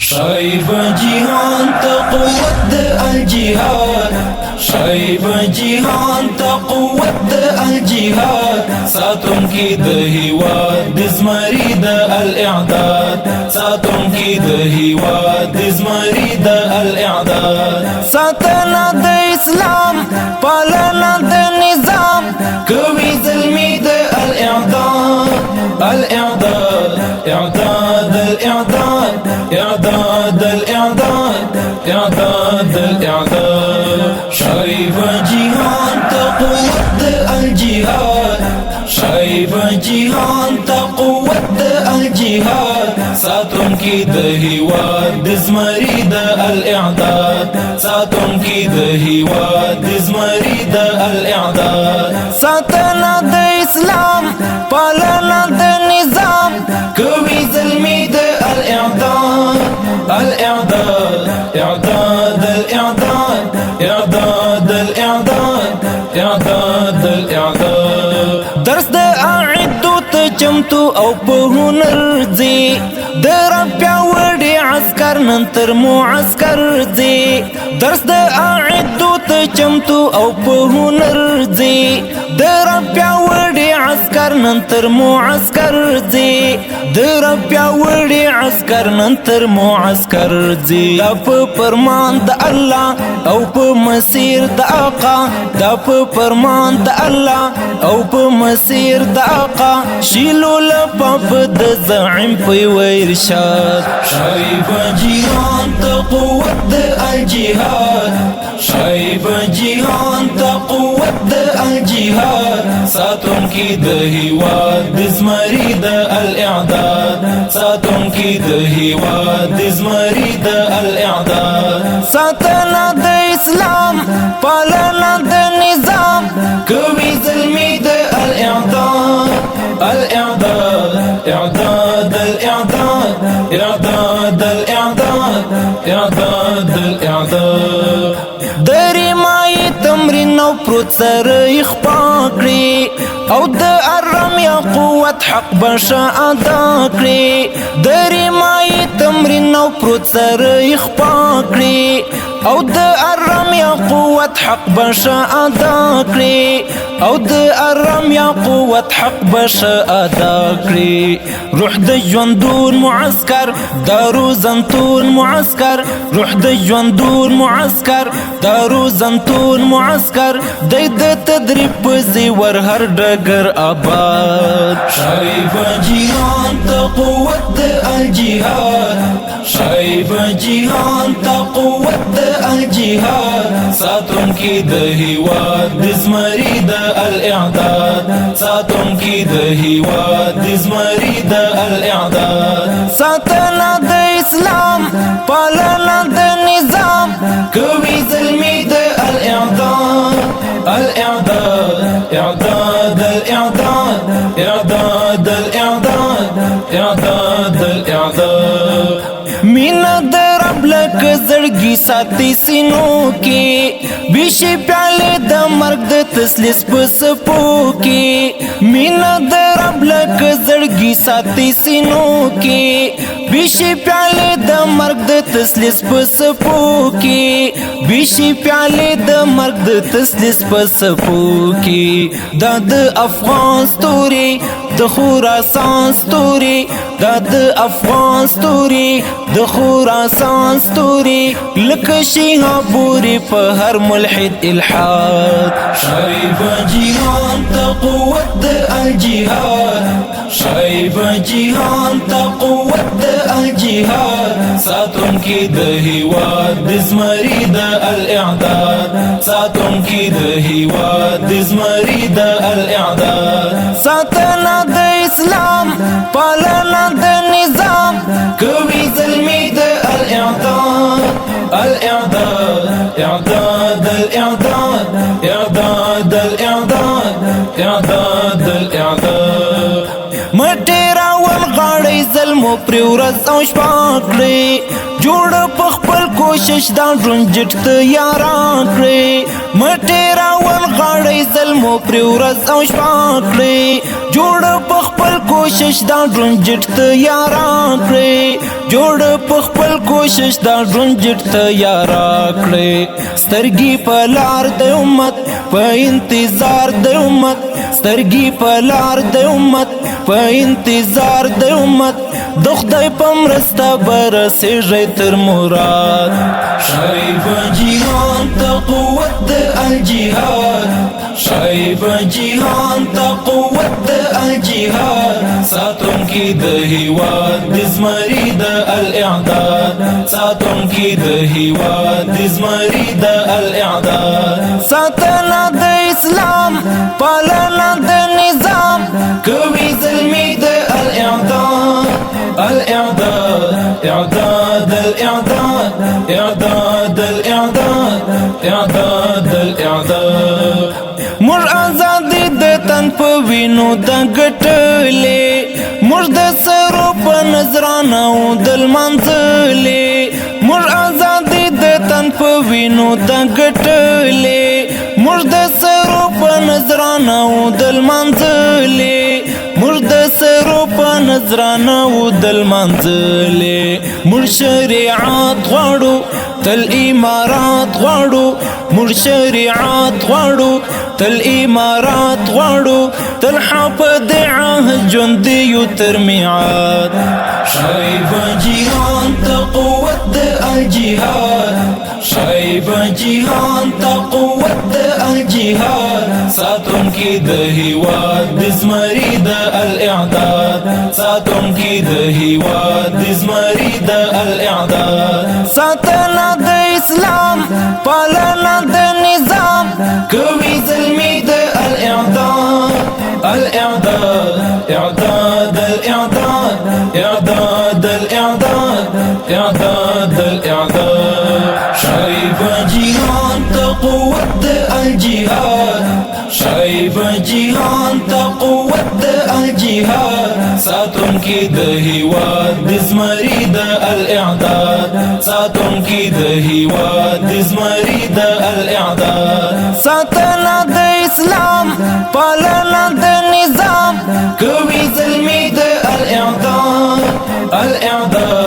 شايب جهان تقوت الجهاد، شايب جهان تقوت الجهاد، ساتم كيد هواد زمريد الاعداد، ساتم كيد هواد زمريد الاعداد، ساتنا د اسلام پالنا د نظام کوي ظلمي د الاعداد، الاعداد اعداد الاعداد اعداد الاعداد اعداد الاعداد، شايب جهان تقوت الجهاد، شايب جهان تقوت الجهاد، ساتم كيد هواد زمريد الاعداد، ساتم كيد هواد زمريد الاعداد، ساتنا د اسلام پالنا د نظام کوي ظلمي د الاعداد، الاعداد اعداد الاعداد اعداد الاعداد اعداد الاعداد، درس د اعدو ته چمتو او په هنر ځي، د رب پیاوړي عسکر نن تر معسکر ځي، درس د اعدو ته چمتو او په هنر ځي، د رب پیاوړي عسکر نن تر معسکر ځي، د رب پیاوړي عسکر نن تر معسکر ځي، دا په فرمان د الله او په مسیر د آقا، دا په فرمان د الله او په مسیر د آقا، شیلو لپاپ د زعیم په ارشاد، شايب جهان تقوت الجهاد، شايب جهان تقوت الجهاد، ساتم كيد هواد زمريد الاعداد، ساتم كيد هواد زمريد الاعداد، ساتنا د اسلام پالنا د نظام کوي ظلمي د الاعداد، الاعداد اعداد الاعداد اعداد الاعداد اعداد الاعداد، دری مای تمرین او پروت سر اخفا کړي او د ارم یا قوت حق بشا ادا کړي، دری مای تمرین او پروت سر اخفا کړي او د ارم یا قوت حق بشا ادا کړي، او د ارم یا قوت حق بشا ادا کړي، روح د ژوندون معسكر دارو زنتون معسكر، روح د ژوندون معسكر دارو زنتون معسكر، د تدریب پزی ور هر ډګر آباد، شايب جهان تقوت الجهاد، شايب جهان تقوت الجهاد، ساتم كيد هواد زمريد الاعداد، ساتم كيد هواد زمريد الاعداد، ساتنا د اسلام پالنا د نظام کوي ظلمي د الاعداد، الاعداد اعداد الاعداد اعداد الاعداد اعداد الاعداد، مینا د رب لک زړګي ساتي سينو کې، بشي پیاله د مرګ د تسلیس په سپو کې، مینا د رب لک زړګي ساتي سينو کې، بشي پیاله د مرګ د تسلیس په سپو کې، بشي پیاله د مرګ د تسلیس په سپو کې، دا د افغان ستوري د خراسان ستوري، دا د افغان ستوري د خراسان ستوري، لکه شهابوري په هر ملحد الحاد، شايب جهان تقوت الجهاد، شايب جهان تقوت الجهاد، ساتم كيد هواد زمريد الاعداد، ساتم كيد هواد زمريد الاعداد، ساتنا د اسلام پالنا د نظام کوي ظلمي د الاعداد، الاعداد اعداد الاعداد اعداد الاعداد اعداد الاعداد، مټې راول غاړې ظلمو پرې ورځ او شپه کړې، جوړ په خپل کوشش دا ډرنجټ تیاران کړې مټې راول غاړې ظلمو پرې ورځ او شپه کړې جوړ په خپل کوشش دا ډرنجټ تیاران کړې جوړ په خپل کوشش دا ډرنجټ تیاران کړې سترګې په لار د امت په انتظار د امت سترګې په لار د امت په انتظار د امت د خدای په مرسته برسېږي تر مراد شایب جهان ته قوت د الجهاد شایب جهان ته قوت د الجهاد ساتونکي د هیواد د زمري د الاعداد ساتونکي د هیواد د زمري د الاعداد ساتنه د اسلام پالنه د نظام کوي ظلمي د الاعداد الاعداد اعداد الاعداد اعداد الاعداد اعداد الاعداد مر آزادی د تن په وینو د ګټلې مر د سرو په نظرانه او د منځلې مر آزادی د تن په وینو د ګټلې مر د سرو په نظرانه او د منځلې مر د سرو په نظرانه او د منځلې مر شریعت غواړو تل امارات غواړو مر شریعت غواړو تل امارات غواړو تل حافظ عهد ژوندیو تر میعاد شایب جهان ته قوت د الجهاد شایب جهان ته قوت د الجهاد ساتونکي د هیواد د زمري د الاعداد ساتونکي د هیواد د زمري د الاعداد ساتنه د اسلام پالنه د نظام کوي ظلمي د الاعداد الاعداد اعداد الاعداد اعداد الاعداد اعداد الاعداد شایب جهان ته قوت د الجهاد شایب جهان ته قوت د الجهاد ساتونکي د هیواد د زمري د الاعداد ساتونکي د هیواد د زمري د الاعداد ساتنه د اسلام پالنه د نظام کوي ظلمي د الاعداد الاعداد